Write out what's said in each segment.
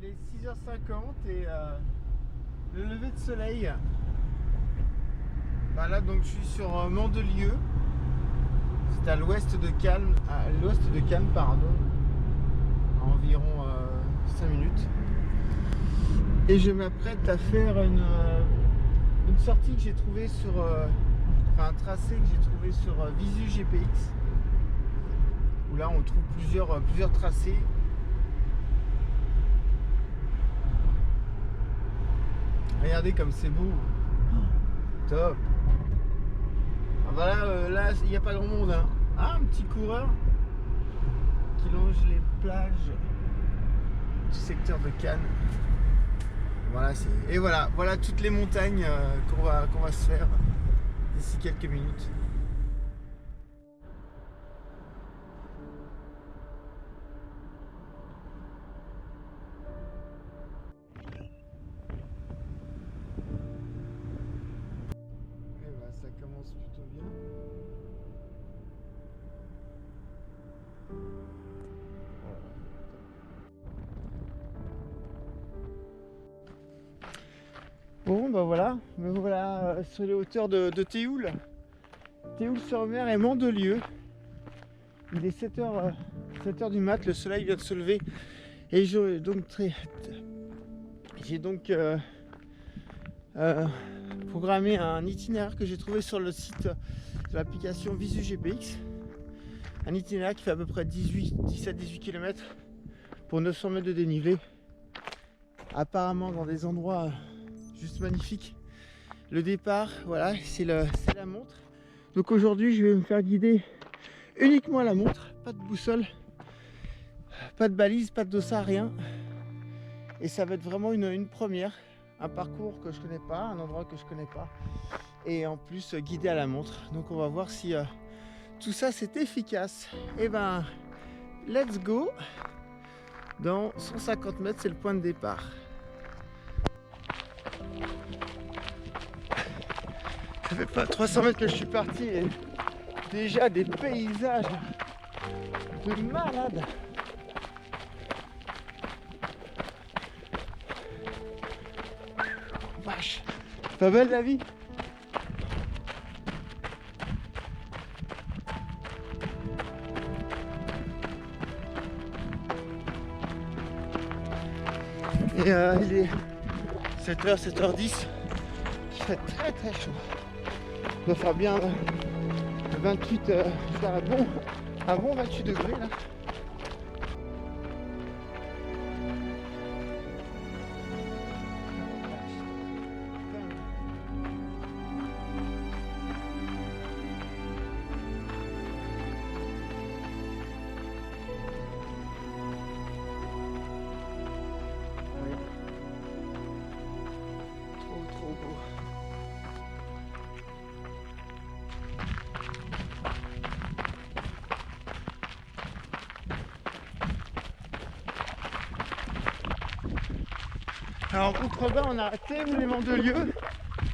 il est 6h50 et le lever de soleil. Bah là donc je suis sur Mandelieu. C'est à l'ouest de Cannes, pardon, à environ 5 minutes. Et je m'apprête à faire une sortie que j'ai trouvée sur, un tracé que j'ai trouvé sur Visu GPX, où là on trouve plusieurs tracés. Regardez comme c'est beau, top. Ah bah là il n'y a pas grand monde, hein. Ah, un petit coureur qui longe les plages du secteur de Cannes. Voilà, et voilà toutes les montagnes qu'on va se faire d'ici quelques minutes. Et voilà, ça commence plutôt bien. Bon bah voilà, me voilà sur les hauteurs de Théoul-sur-Mer et Mandelieu. Il est 7h du mat, le soleil vient de se lever et j'ai donc programmé un itinéraire que j'ai trouvé sur le site de l'application Visu GPX. Un itinéraire qui fait à peu près 17-18 km pour 900 mètres de dénivelé. Apparemment dans des endroits juste magnifiques. Le départ, voilà, c'est la montre. Donc aujourd'hui, je vais me faire guider uniquement à la montre. Pas de boussole, pas de balise, pas de dossard, rien. Et ça va être vraiment une première. Un parcours que je connais pas, un endroit que je connais pas. Et en plus, guidé à la montre. Donc on va voir si tout ça c'est efficace. Et ben, let's go. Dans 150 mètres, c'est le point de départ. Ça fait pas 300 mètres que je suis parti et déjà des paysages de malade. Vache, pas belle la vie. Et il est 7h, 7h10, il fait très chaud. Il doit faire bien 28, un bon 28 degrés là. Trop beau. Alors en contrebas, on a arrêté les Mandelieu.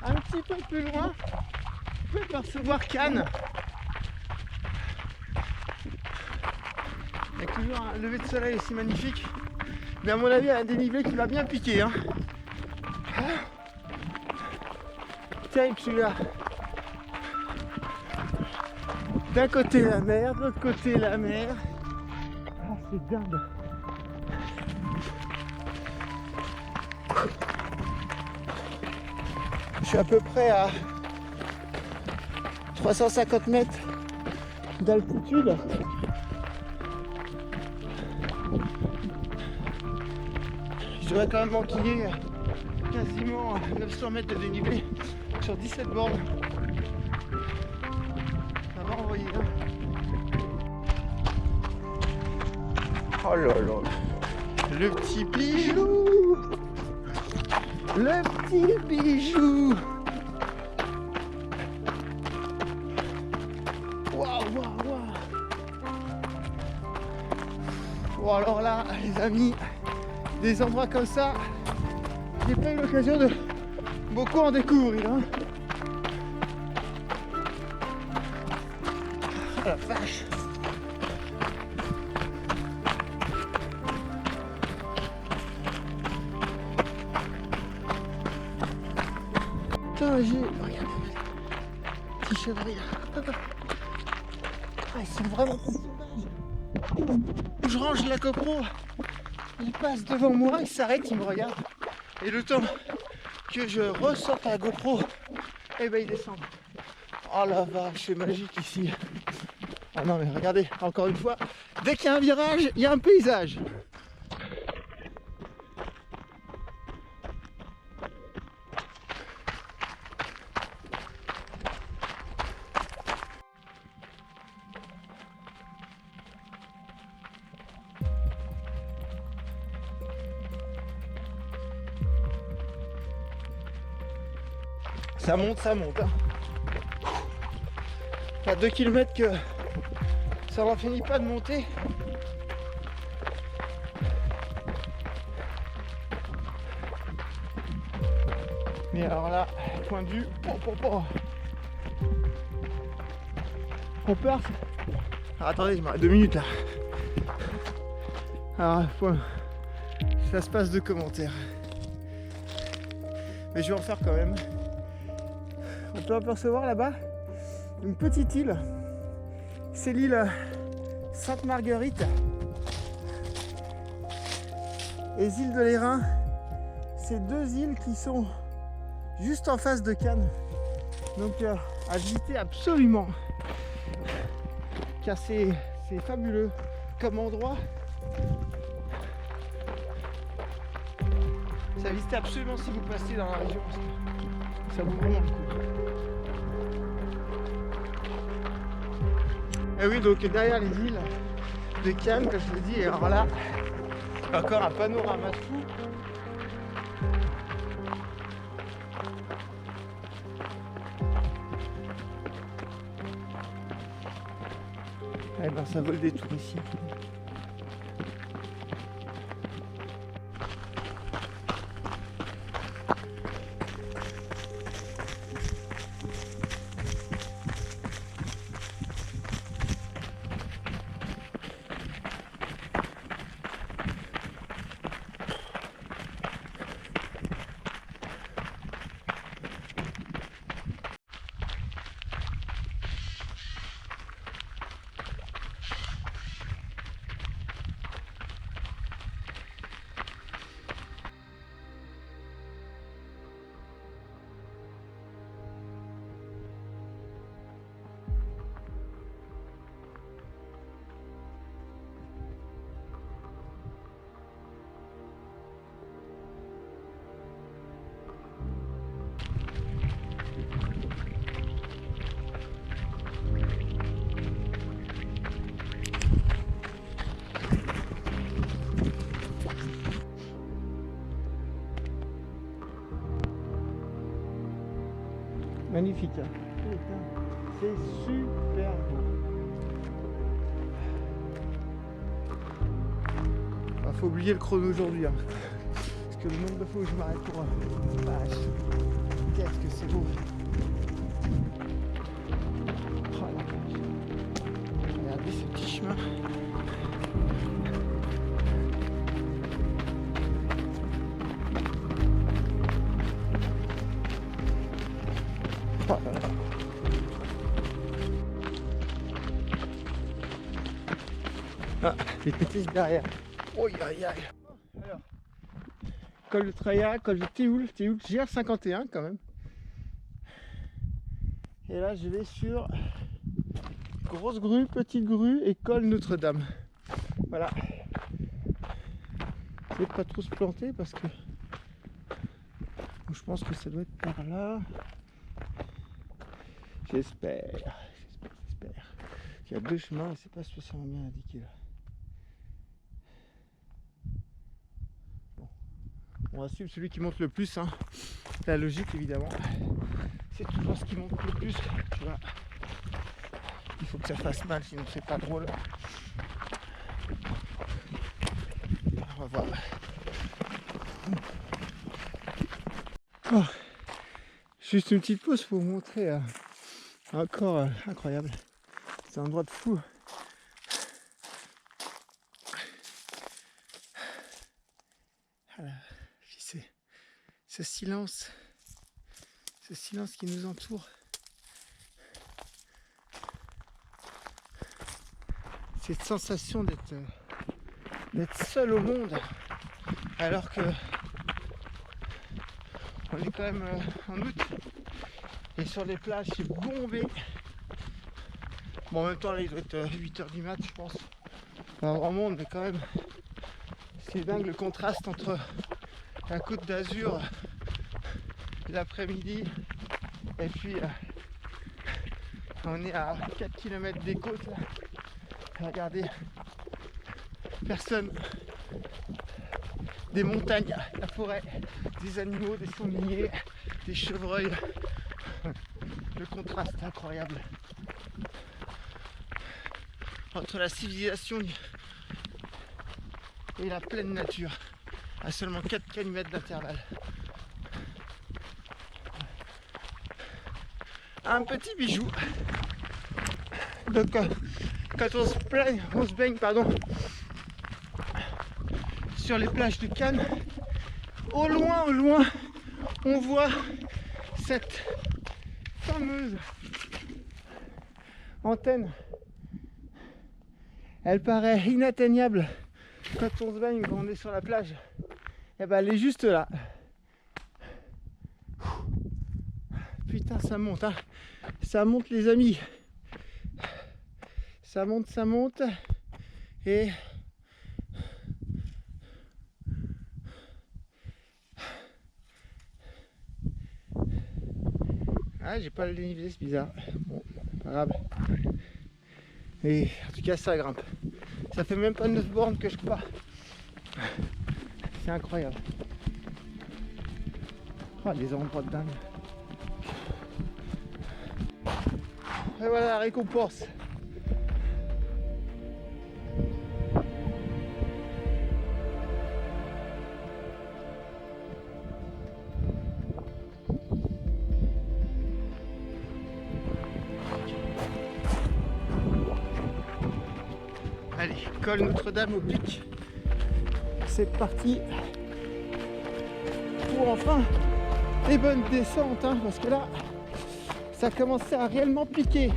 Un petit peu plus loin, vous pouvez percevoir Cannes. Avec toujours un lever de soleil aussi magnifique. Mais à mon avis, il y a un dénivelé qui va bien piquer. Hein. Tiens, celui-là. D'un côté la mer, de l'autre côté la mer. Ah, c'est dingue. Je suis à peu près à 350 mètres d'altitude. Je devrais quand même manquiller quasiment 900 mètres de dénivelé sur 17 bornes. Ça va envoyer là. Oh là là. Le petit bijou. Le petit bijou. Waouh. Bon alors là, les amis, des endroits comme ça, j'ai pas eu l'occasion de beaucoup en découvrir. Hein. Oh la vache. j'ai... Regarde. Petit chevreuil. Ah, ils sont vraiment pas sauvages. Je range la GoPro. Il passe devant moi, il s'arrête, il me regarde. Et le temps que je ressorte la GoPro, et ben il descend. Oh la vache, c'est magique ici. Ah non mais regardez, encore une fois, dès qu'il y a un virage, il y a un paysage. Ça monte, ça monte. Hein. À 2 km que ça n'en finit pas de monter. Mais alors là, point de vue, on part. Alors attendez, je m'arrête 2 minutes là. Alors, ça se passe de commentaires. Mais je vais en faire quand même. On peut apercevoir là-bas une petite île. C'est l'île Sainte-Marguerite. Et les îles de l'Airain, c'est 2 îles qui sont juste en face de Cannes. Donc à visiter absolument. Car c'est fabuleux comme endroit. C'est à visiter absolument si vous passez dans la région. Ça vaut vraiment le coup. Et oui, donc derrière les îles de Cannes, comme je l'ai dit, et alors là, encore un panorama de fou. Eh ben ça vaut le détour ici. Magnifique, hein. C'est super beau. Ah, faut oublier le chrono aujourd'hui, hein. Parce que le nombre de fois où je m'arrête pour vache, qu'est-ce que c'est beau. Oh la vache. Regardez ce petit chemin. Oh là là. Ah, les petits derrière. Oh aïe aïe. Alors, col de Traya, col de Théoul, GR51 quand même. Et là je vais sur grosse grue, petite grue et col Notre-Dame. Voilà. Je vais pas trop se planter parce que je pense que ça doit être par là. J'espère. Il y a 2 chemins et c'est pas spécialement bien indiqué là. Bon. On va suivre celui qui monte le plus, hein. La logique évidemment. C'est toujours ce qui monte le plus. Tu vois. Il faut que ça fasse mal, sinon c'est pas drôle. On va voir. Oh. Juste une petite pause pour vous montrer encore incroyable. C'est un endroit de fou. Voilà. Puis ce silence ce silence qui nous entoure. Cette sensation d'être seul au monde, alors que on est quand même en août et sur les plages c'est bombé. Bon, en même temps là il doit être 8h du mat, je pense. Pas grand monde, mais quand même c'est dingue le contraste entre la Côte d'Azur l'après-midi et puis on est à 4 km des côtes là. Regardez, personne, des montagnes, la forêt, des animaux, des sangliers, des chevreuils. Le contraste est incroyable entre la civilisation et la pleine nature à seulement 4 km d'intervalle. Un petit bijou. Donc quand on se baigne sur les plages de Cannes, au loin, on voit cette fameuse antenne. Elle paraît inatteignable quand on se baigne, quand on est sur la plage. Et ben elle est juste là. Putain, ça monte, hein. Ça monte les amis. Ça monte. Et ah, j'ai pas le dénivelé, c'est bizarre. Bon, pas grave. Et en tout cas, ça grimpe. Ça fait même pas 9 bornes que je pars. C'est incroyable. Oh, les endroits de dingue. Et voilà la récompense. Allez, col Notre-Dame au pic. C'est parti pour enfin les bonnes descentes, hein, parce que là, ça commençait à réellement piquer.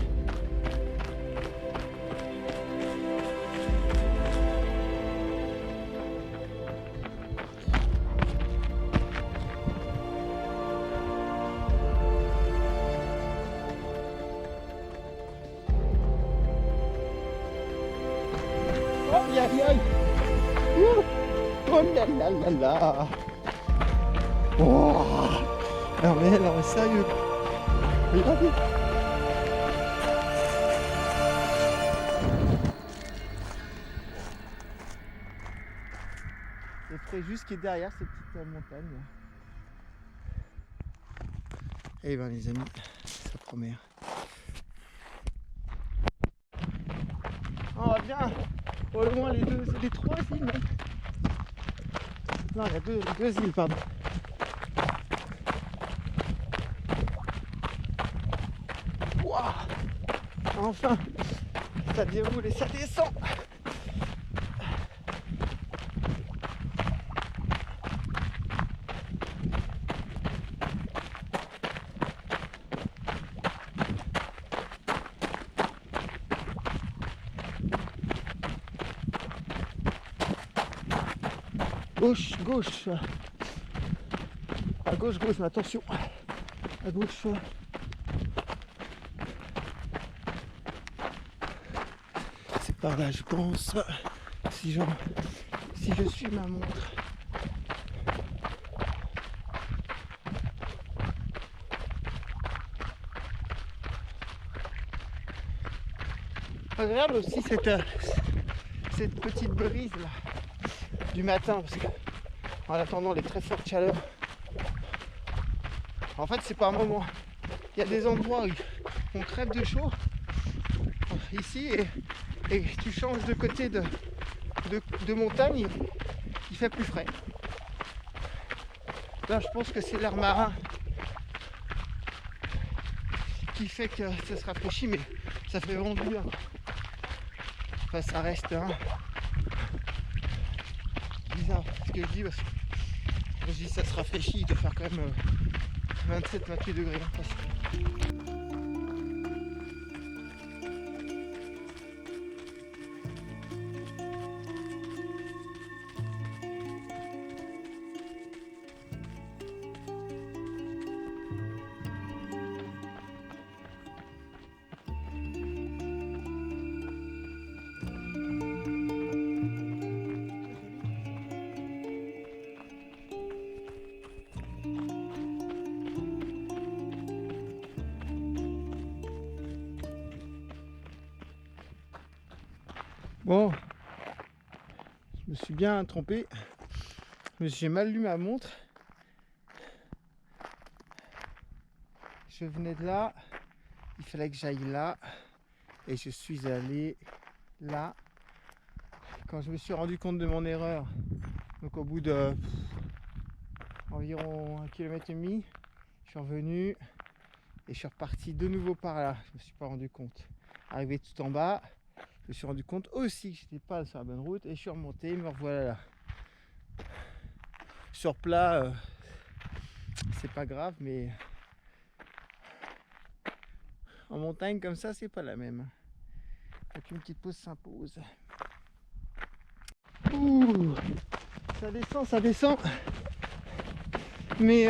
Aïe aïe aïe. Oh là là là là. Oh. Non mais sérieux. Regardez. Et Fréjus qui est derrière cette petite montagne. Et ben les amis, ça promet. On voit bien au loin les trois îles. Même. Non, il y a deux îles, pardon. Waouh! Enfin, ça déroule et ça descend. Gauche. À gauche, mais attention. À gauche. C'est par là, je pense. Si je suis ma montre. Agréable aussi cette petite brise là du matin, parce que en attendant les très fortes chaleurs, en fait c'est par moment. Il y a des endroits où on crève de chaud ici et tu changes de côté de montagne, il fait plus frais. Là je pense que c'est l'air marin qui fait que ça se rafraîchit, mais ça fait vraiment du bien. Enfin ça reste bizarre ce que je dis, parce que je dis ça se rafraîchit, il doit faire quand même 27-28 degrés là, facile. Bon, je me suis bien trompé. J'ai mal lu ma montre. Je venais de là, il fallait que j'aille là, et je suis allé là. Quand je me suis rendu compte de mon erreur, donc au bout de environ 1,5 km, je suis revenu et je suis reparti de nouveau par là. Je me suis pas rendu compte. Arrivé tout en bas, je me suis rendu compte aussi que j'étais pas sur la bonne route et je suis remonté, me revoilà là. Sur plat, c'est pas grave, mais en montagne comme ça, c'est pas la même. Donc une petite pause s'impose. Ouh, ça descend. Mais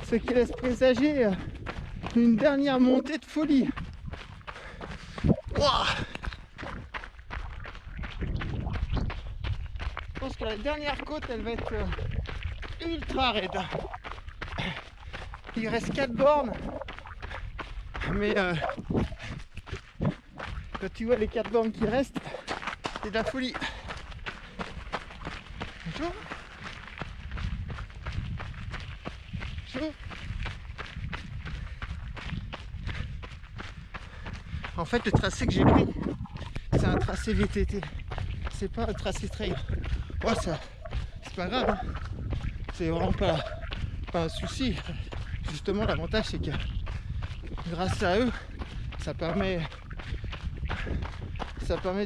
ce qui laisse présager une dernière montée de folie. Ouah, je pense que la dernière côte, elle va être ultra raide. Il reste 4 bornes. Mais quand tu vois les 4 bornes qui restent, c'est de la folie. Bonjour. Bonjour. En fait, le tracé que j'ai pris, c'est un tracé VTT. C'est pas un tracé trail. Oh, ça, c'est pas grave. Hein. C'est vraiment pas un souci. Justement, l'avantage, c'est que grâce à eux, ça permet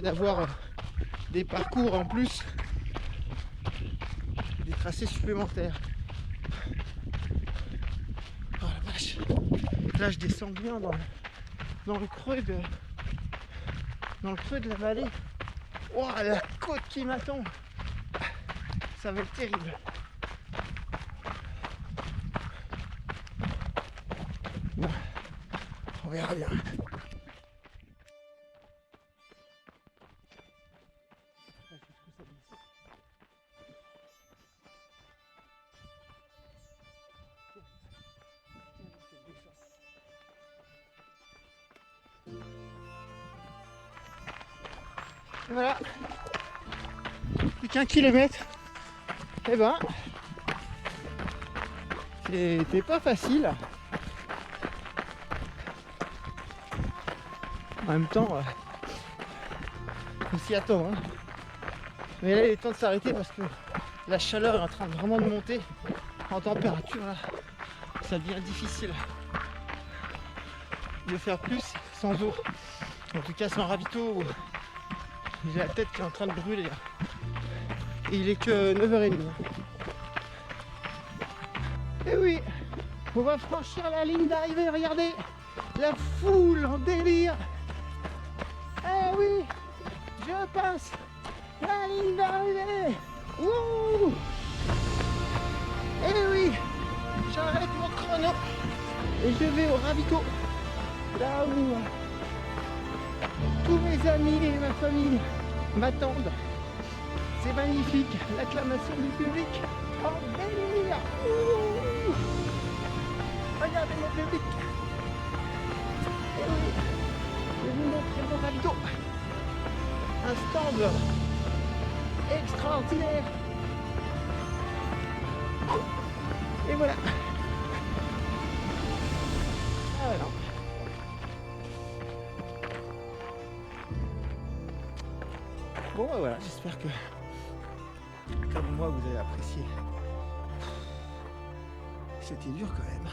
d'avoir des parcours en plus, des tracés supplémentaires. Oh la vache, là je descends bien dans le creux de la vallée. Oh, la côte qui m'attend, ça va être terrible. Bon, on verra bien. Et voilà, plus qu'1 kilomètre. Et ben, c'était pas facile. En même temps, faut s'y attendre. Hein. Mais là, il est temps de s'arrêter parce que la chaleur est en train de vraiment de monter en température. Là, ça devient difficile de faire plus sans eau. En tout cas, sans ravito. J'ai la tête qui est en train de brûler là. Et il est que 9h30. Et oui, on va franchir la ligne d'arrivée. Regardez, la foule en délire. Eh oui, je passe la ligne d'arrivée. Wouh! Eh oui, j'arrête mon chrono et je vais au ravito. Là où tous mes amis et ma famille m'attendent. C'est magnifique, l'acclamation du public en délire. Ouh, regardez mon public. Et oui, je vais vous montrer mon ravito. Un stand extraordinaire. Et voilà. Alors. Bon voilà, j'espère que comme moi vous avez apprécié. C'était dur quand même.